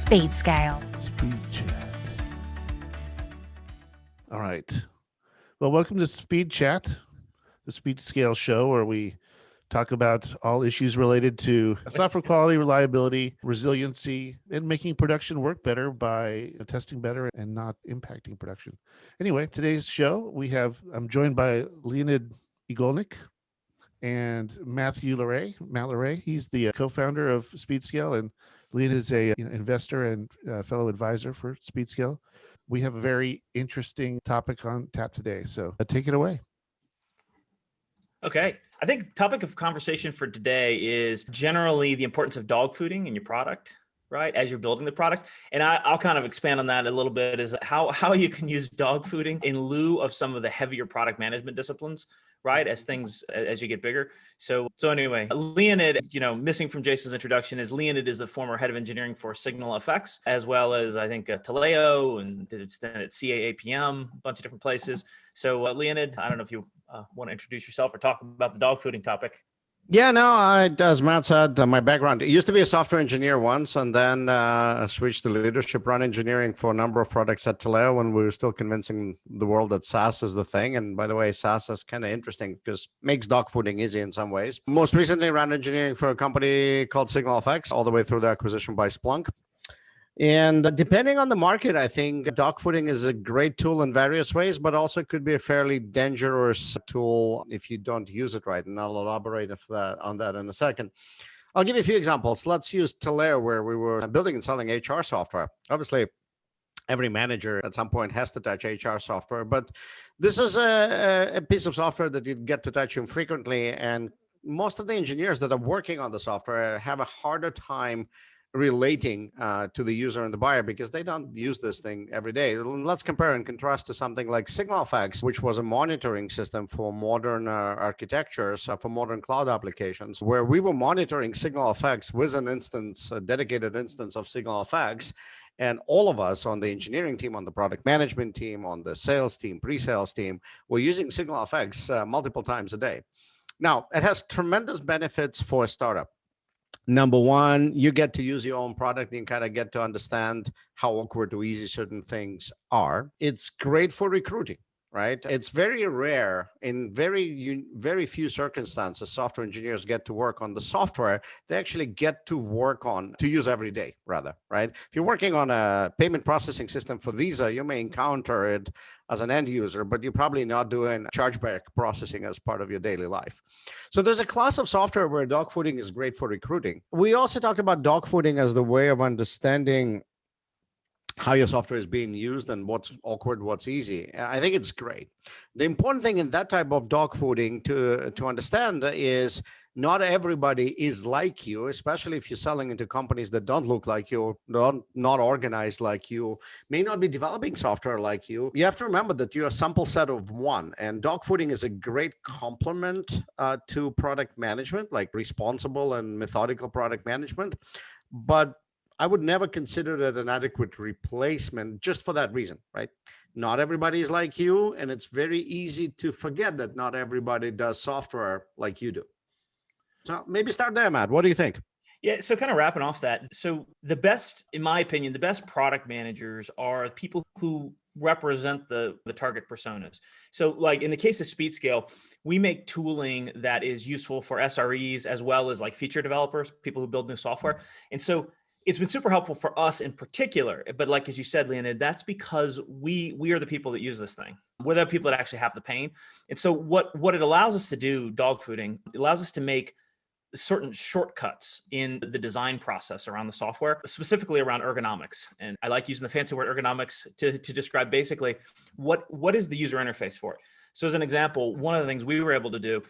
Speedscale SpeedChat. All right. Well, welcome to SpeedChat, the Speedscale show, where we talk about all issues related to software quality, reliability, resiliency, and making production work better by testing better and not impacting production. Anyway, today's show, I'm joined by Leonid Igolnik and Matthew LeRay. Matt LeRay, he's the co-founder of Speedscale, and Leonid is a investor and fellow advisor for Speedscale. We have a very interesting topic on tap today, so take it away. Okay. I think the topic of conversation for today is generally the importance of dogfooding in your product, right? As you're building the product. And I'll kind of expand on that a little bit, is how you can use dogfooding in lieu of some of the heavier product management disciplines, right? As you get bigger. So anyway, Leonid, missing from Jason's introduction, is Leonid is the former head of engineering for SignalFX, as well as I think Taleo, and did its then at CAAPM, a bunch of different places. So Leonid, I don't know if you want to introduce yourself or talk about the dogfooding topic. Yeah, no, as Matt said, my background, it used to be a software engineer once, and then I switched to leadership, run engineering for a number of products at Taleo when we were still convincing the world that SaaS is the thing. And by the way, SaaS is kind of interesting because it makes dogfooding easy in some ways. Most recently ran engineering for a company called SignalFX, all the way through the acquisition by Splunk. And depending on the market, I think dogfooding is a great tool in various ways, but also could be a fairly dangerous tool if you don't use it right. And I'll elaborate on that in a second. I'll give you a few examples. Let's use Taleo, where we were building and selling HR software. Obviously, every manager at some point has to touch HR software, but this is a piece of software that you get to touch infrequently. And most of the engineers that are working on the software have a harder time relating to the user and the buyer because they don't use this thing every day. Let's compare and contrast to something like SignalFX, which was a monitoring system for modern architectures, for modern cloud applications, where we were monitoring SignalFX with an instance, a dedicated instance of SignalFX. And all of us on the engineering team, on the product management team, on the sales team, pre-sales team, were using SignalFX multiple times a day. Now, it has tremendous benefits for a startup. Number one, you get to use your own product and kind of get to understand how awkward or easy certain things are. It's great for recruiting, right? It's very rare, in very few circumstances, software engineers get to work on the software they actually get to work on to use every day, rather, right? If you're working on a payment processing system for Visa, you may encounter it as an end user, but you're probably not doing chargeback processing as part of your daily life. So there's a class of software where dogfooding is great for recruiting. We also talked about dogfooding as the way of understanding how your software is being used and what's awkward, what's easy. I think it's great. The important thing in that type of dogfooding to understand is not everybody is like you, especially if you're selling into companies that don't look like you, not organized like you, may not be developing software like you. You have to remember that you're a sample set of one, and dogfooding is a great complement to product management, like responsible and methodical product management. But I would never consider that an adequate replacement just for that reason, right? Not everybody is like you, and it's very easy to forget that not everybody does software like you do. So maybe start there, Matt. What do you think? Yeah, so kind of wrapping off that. So the best, in my opinion, the best product managers are people who represent the target personas. So like in the case of Speedscale, we make tooling that is useful for SREs as well as like feature developers, people who build new software. And so it's been super helpful for us in particular, but like, as you said, Leonid, that's because we are the people that use this thing. We're the people that actually have the pain. And so what it allows us to do, dogfooding, it allows us to make certain shortcuts in the design process around the software, specifically around ergonomics. And I like using the fancy word ergonomics to describe basically what is the user interface for it. So as an example, one of the things we were able to do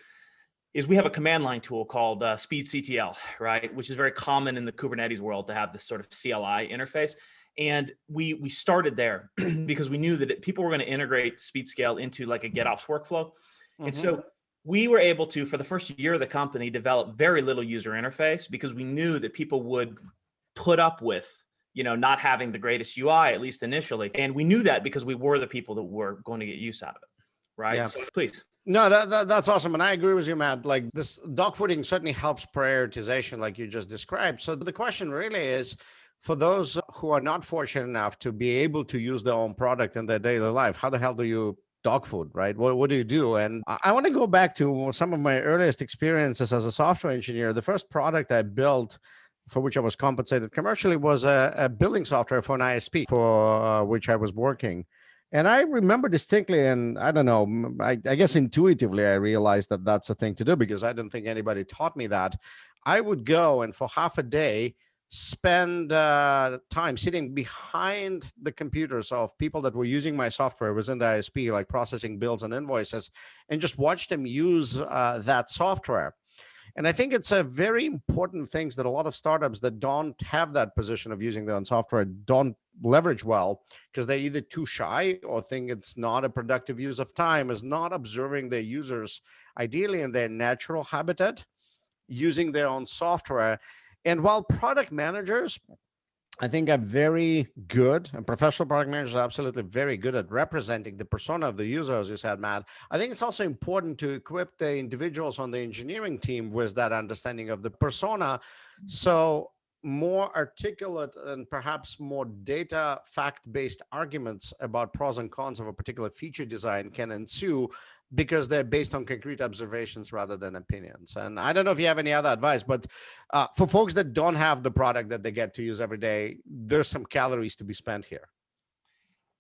is we have a command line tool called speedctl, right? Which is very common in the Kubernetes world to have this sort of CLI interface. And we started there because we knew that people were going to integrate Speedscale into like a GitOps workflow. Mm-hmm. And so we were able to, for the first year of the company, develop very little user interface because we knew that people would put up with, not having the greatest UI, at least initially. And we knew that because we were the people that were going to get use out of it, right? Yeah. So please. No, that's awesome. And I agree with you, Matt. Like this dogfooding certainly helps prioritization like you just described. So the question really is, For those who are not fortunate enough to be able to use their own product in their daily life, how the hell do you dog food, right? What do you do? And I want to go back to some of my earliest experiences as a software engineer. The first product I built for which I was compensated commercially was a building software for an ISP for which I was working. And I remember distinctly, and I don't know, I guess intuitively, I realized that that's a thing to do because I don't think anybody taught me that. I would go and for half a day, spend time sitting behind the computers of people that were using my software within the ISP, like processing bills and invoices, and just watch them use that software. And I think it's a very important thing that a lot of startups that don't have that position of using their own software don't leverage well, because they're either too shy or think it's not a productive use of time, is not observing their users ideally in their natural habitat, using their own software. And while product managers, I think, are very good, and professional product managers are absolutely very good at representing the persona of the user, as you said, Matt, I think it's also important to equip the individuals on the engineering team with that understanding of the persona. So more articulate and perhaps more data fact-based arguments about pros and cons of a particular feature design can ensue, because they're based on concrete observations rather than opinions. And I don't know if you have any other advice, but for folks that don't have the product that they get to use every day, there's some calories to be spent here.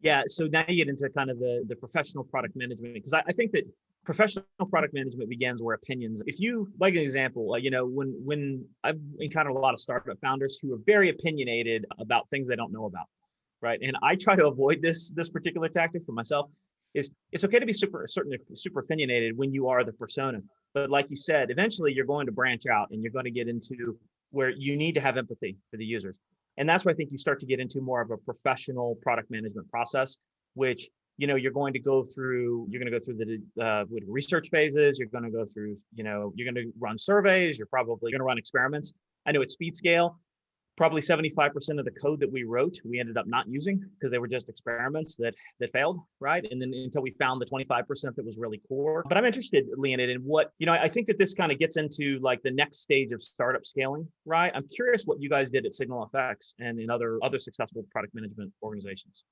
Yeah, so now you get into kind of the professional product management, because I think that professional product management begins where opinions. If you, like an example, when I've encountered a lot of startup founders who are very opinionated about things they don't know about, right? And I try to avoid this particular tactic for myself. It's okay to be super opinionated when you are the persona, but like you said, eventually you're going to branch out and you're going to get into where you need to have empathy for the users. And that's where I think you start to get into more of a professional product management process, which, you're going to go through the research phases. You're going to go through, you're going to run surveys. You're probably going to run experiments. I know at Speedscale, probably 75% of the code that we wrote, we ended up not using because they were just experiments that failed, right? And then until we found the 25% that was really core. But I'm interested, Leonid, in what, I think that this kind of gets into like the next stage of startup scaling, right? I'm curious what you guys did at SignalFX and in other successful product management organizations.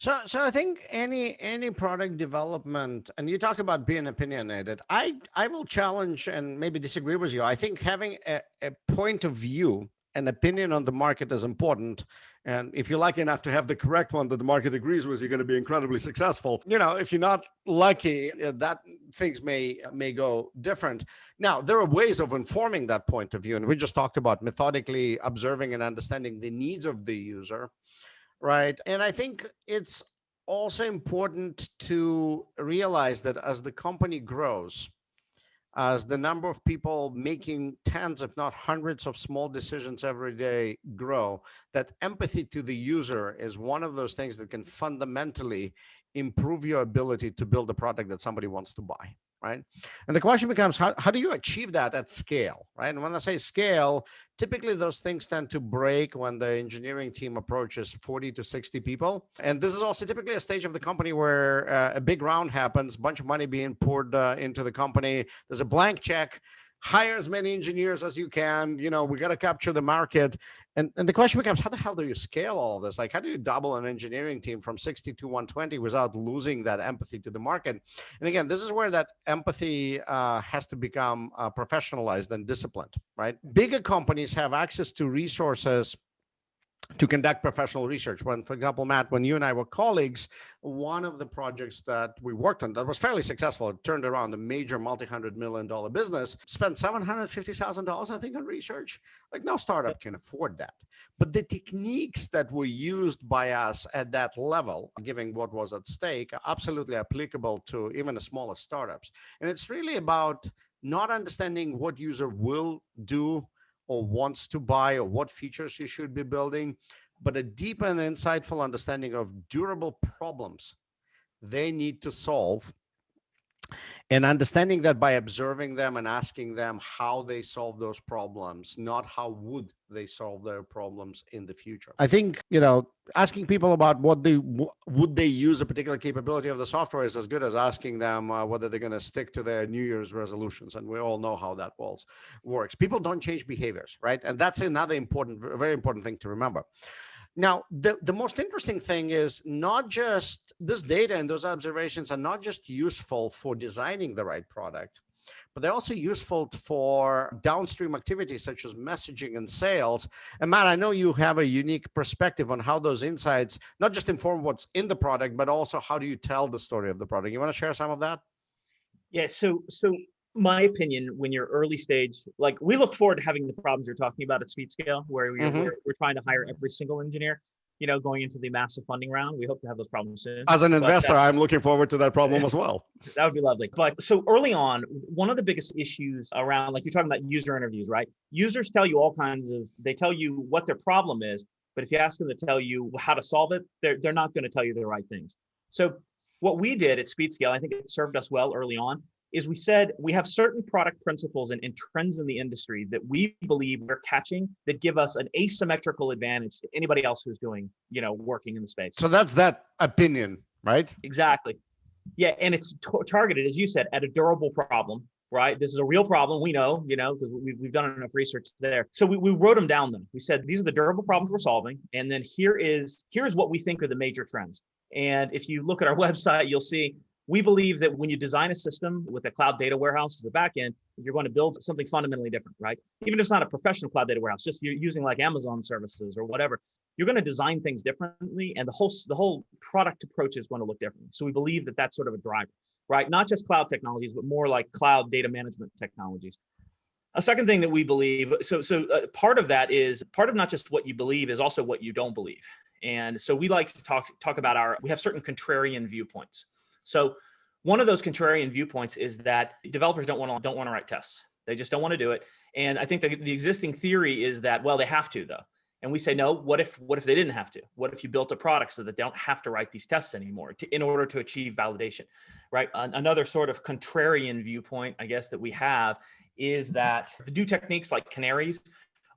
So I think any product development, and you talked about being opinionated, I will challenge and maybe disagree with you. I think having a point of view, an opinion on the market is important. And if you're lucky enough to have the correct one that the market agrees with, you're going to be incredibly successful. If you're not lucky, that things may go different. Now, there are ways of informing that point of view. And we just talked about methodically observing and understanding the needs of the user, right? And I think it's also important to realize that as the company grows, as the number of people making tens, if not hundreds of small decisions every day grow, that empathy to the user is one of those things that can fundamentally improve your ability to build a product that somebody wants to buy, right? And the question becomes, how do you achieve that at scale, right? And when I say scale, typically those things tend to break when the engineering team approaches 40 to 60 people. And this is also typically a stage of the company where a big round happens, a bunch of money being poured into the company. There's a blank check. Hire as many engineers as you can. We got to capture the market. And the question becomes, how the hell do you scale all of this? Like, how do you double an engineering team from 60 to 120 without losing that empathy to the market? And again, this is where that empathy has to become professionalized and disciplined, right? Bigger companies have access to resources to conduct professional research. When, for example, Matt, when you and I were colleagues, one of the projects that we worked on that was fairly successful, it turned around a major multi-$100 million business, spent $750,000, I think, on research. Like, no startup can afford that. But the techniques that were used by us at that level, given what was at stake, are absolutely applicable to even the smallest startups. And it's really about not understanding what user will do or wants to buy or what features you should be building, but a deep and insightful understanding of durable problems they need to solve And understanding that by observing them and asking them how they solve those problems, not how would they solve their problems in the future. I think, asking people about would they use a particular capability of the software is as good as asking them whether they're going to stick to their New Year's resolutions. And we all know how that works. People don't change behaviors, right? And that's another very important thing to remember. Now, the most interesting thing is not just this data and those observations are not just useful for designing the right product, but they're also useful for downstream activities such as messaging and sales. And Matt, I know you have a unique perspective on how those insights not just inform what's in the product, but also how do you tell the story of the product. You want to share some of that? Yeah, so my opinion, when you're early stage, like we look forward to having the problems you're talking about at Speedscale, where we're trying to hire every single engineer, going into the massive funding round. We hope to have those problems soon. As an investor, I'm looking forward to that problem as well. That would be lovely. But so early on, one of the biggest issues around, like you're talking about user interviews, right? Users tell you they tell you what their problem is, but if you ask them to tell you how to solve it, they're not going to tell you the right things. So what we did at Speedscale, I think it served us well early on, is we said we have certain product principles and trends in the industry that we believe we're catching that give us an asymmetrical advantage to anybody else who's doing, working in the space. So that's that opinion, right? Exactly. Yeah, and it's targeted, as you said, at a durable problem, right? This is a real problem. We know, because we've done enough research there. So we wrote them down. We said, these are the durable problems we're solving. And then here's what we think are the major trends. And if you look at our website, you'll see, we believe that when you design a system with a cloud data warehouse as the back end, you're going to build something fundamentally different, right? Even if it's not a professional cloud data warehouse, just you're using like Amazon services or whatever, you're going to design things differently, and the whole product approach is going to look different. So we believe that that's sort of a driver, right? Not just cloud technologies, but more like cloud data management technologies. A second thing that we believe, part of not just what you believe is also what you don't believe. And so we like to talk about we have certain contrarian viewpoints. So one of those contrarian viewpoints is that developers don't want to write tests. They just don't want to do it. And I think the existing theory is that, well, they have to though. And we say, no, what if they didn't have to? What if you built a product so that they don't have to write these tests anymore in order to achieve validation, right? Another sort of contrarian viewpoint, I guess, that we have is that the new techniques like canaries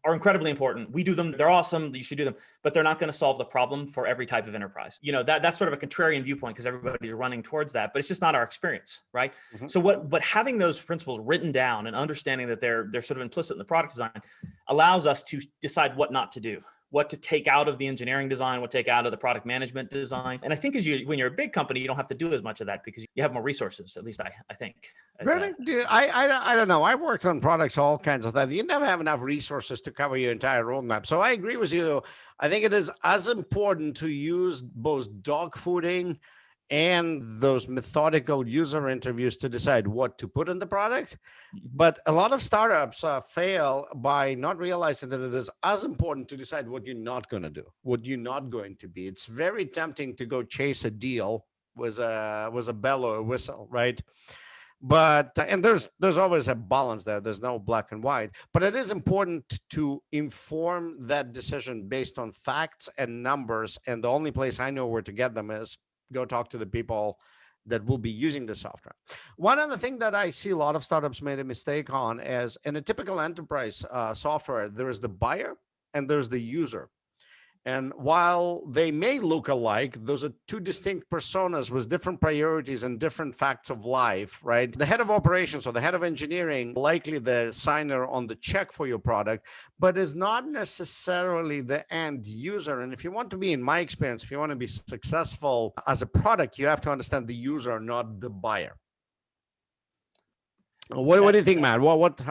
are incredibly important. We do them. They're awesome. You should do them, but they're not going to solve the problem for every type of enterprise. That's sort of a contrarian viewpoint because everybody's running towards that, but it's just not our experience, right? Mm-hmm. So but having those principles written down and understanding that they're sort of implicit in the product design allows us to decide what not to do, what to take out of the engineering design, what to take out of the product management design. And I think when you're a big company, you don't have to do as much of that because you have more resources, at least I think. Really? I don't know. I've worked on products, all kinds of that. You never have enough resources to cover your entire roadmap. So I agree with you. I think it is as important to use both dogfooding and those methodical user interviews to decide what to put in the product. But a lot of startups fail by not realizing that it is as important to decide what you're not going to do, what you're not going to be. It's very tempting to go chase a deal with a bell or a whistle, right? But and there's always a balance there. There's no black and white, but it is important to inform that decision based on facts and numbers. And the only place I know where to get them is go talk to the people that will be using the software. One other thing that I see a lot of startups made a mistake on is in a typical enterprise software, there is the buyer and there's the user. And while they may look alike, those are two distinct personas with different priorities and different facts of life, right? The head of operations or the head of engineering, likely the signer on the check for your product, but is not necessarily the end user. And if you want to be, in my experience, if you want to be successful as a product, you have to understand the user, not the buyer. What do you think, Matt?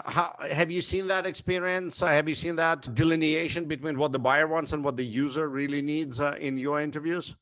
How have you seen that experience? Have you seen that delineation between what the buyer wants and what the user really needs in your interviews?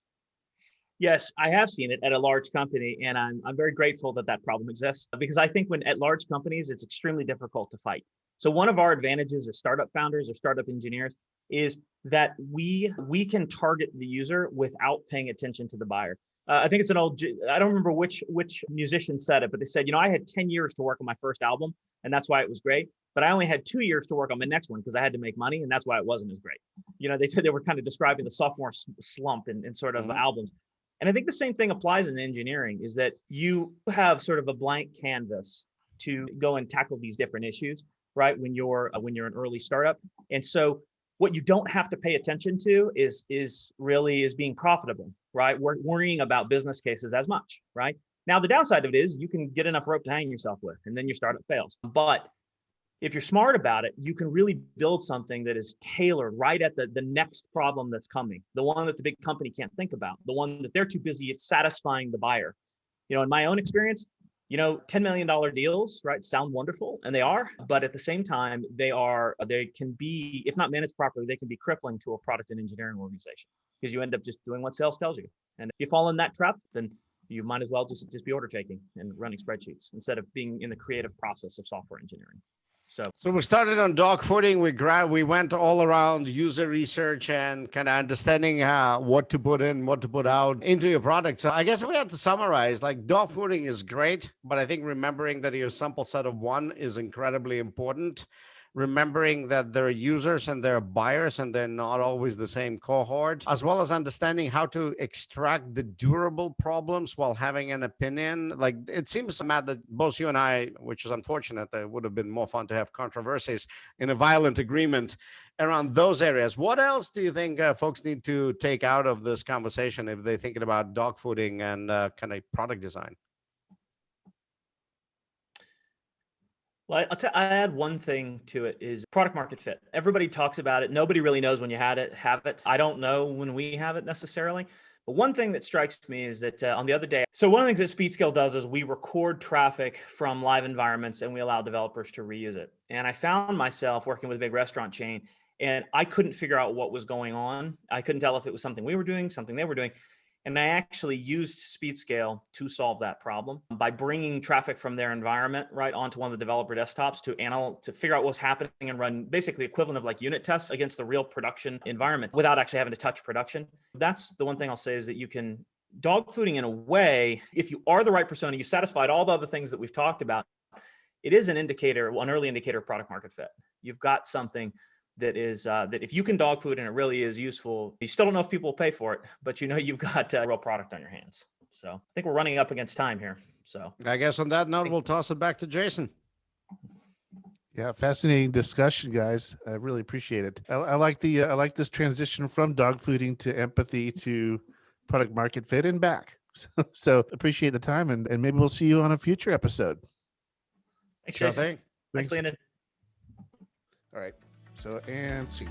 Yes, I have seen it at a large company, and I'm very grateful that problem exists because I think at large companies, it's extremely difficult to fight. So one of our advantages as startup founders or startup engineers is that we can target the user without paying attention to the buyer. I think it's I don't remember which musician said it, but they said, I had 10 years to work on my first album, and that's why it was great. But I only had 2 years to work on my next one because I had to make money, and that's why it wasn't as great. They were kind of describing the sophomore slump in sort of albums. And I think the same thing applies in engineering, is that you have sort of a blank canvas to go and tackle these different issues, right? When you're an early startup. And so what you don't have to pay attention to is being profitable, right? Worrying about business cases as much, right? Now, the downside of it is you can get enough rope to hang yourself with, and then your startup fails. But if you're smart about it, you can really build something that is tailored right at the next problem that's coming, the one that the big company can't think about, the one that they're too busy at satisfying the buyer. In my own experience, $10 million deals, right, sound wonderful, and they are, but at the same time, they can be, if not managed properly, they can be crippling to a product and engineering organization, because you end up just doing what sales tells you. And if you fall in that trap, then you might as well just be order taking and running spreadsheets instead of being in the creative process of software engineering. So we started on Dogfooding. We went all around user research and kind of understanding what to put in, what to put out into your product. So I guess we have to summarize, like, Dogfooding is great, but I think remembering that your sample set of one is incredibly important. Remembering that there are users and there are buyers and they're not always the same cohort, as well as understanding how to extract the durable problems while having an opinion. Like, it seems, Matt, that both you and I, which is unfortunate, that it would have been more fun to have controversies in a violent agreement around those areas. What else do you think folks need to take out of this conversation if they're thinking about dogfooding and kind of product design? Well, I add one thing to it, is product market fit. Everybody talks about it. Nobody really knows when you have it. I don't know when we have it necessarily. But one thing that strikes me is that on the other day, so one of the things that Speedscale does is we record traffic from live environments and we allow developers to reuse it. And I found myself working with a big restaurant chain, and I couldn't figure out what was going on. I couldn't tell if it was something we were doing, something they were doing. And I actually used Speedscale to solve that problem by bringing traffic from their environment right onto one of the developer desktops to figure out what's happening and run basically equivalent of like unit tests against the real production environment without actually having to touch production. That's the one thing I'll say, is that you can dogfooding in a way, if you are the right persona, you satisfied all the other things that we've talked about, it is an early indicator of product market fit. You've got something that is that if you can dog food and it really is useful, you still don't know if people will pay for it, but you've got a real product on your hands. So I think we're running up against time here. So I guess on that note, we'll toss it back to Jason. Yeah, fascinating discussion, guys. I really appreciate it. I like this transition from dogfooding to empathy to product market fit and back. So appreciate the time, and maybe we'll see you on a future episode. Thanks, Jason. Thanks, Leonid. All right. So, and see.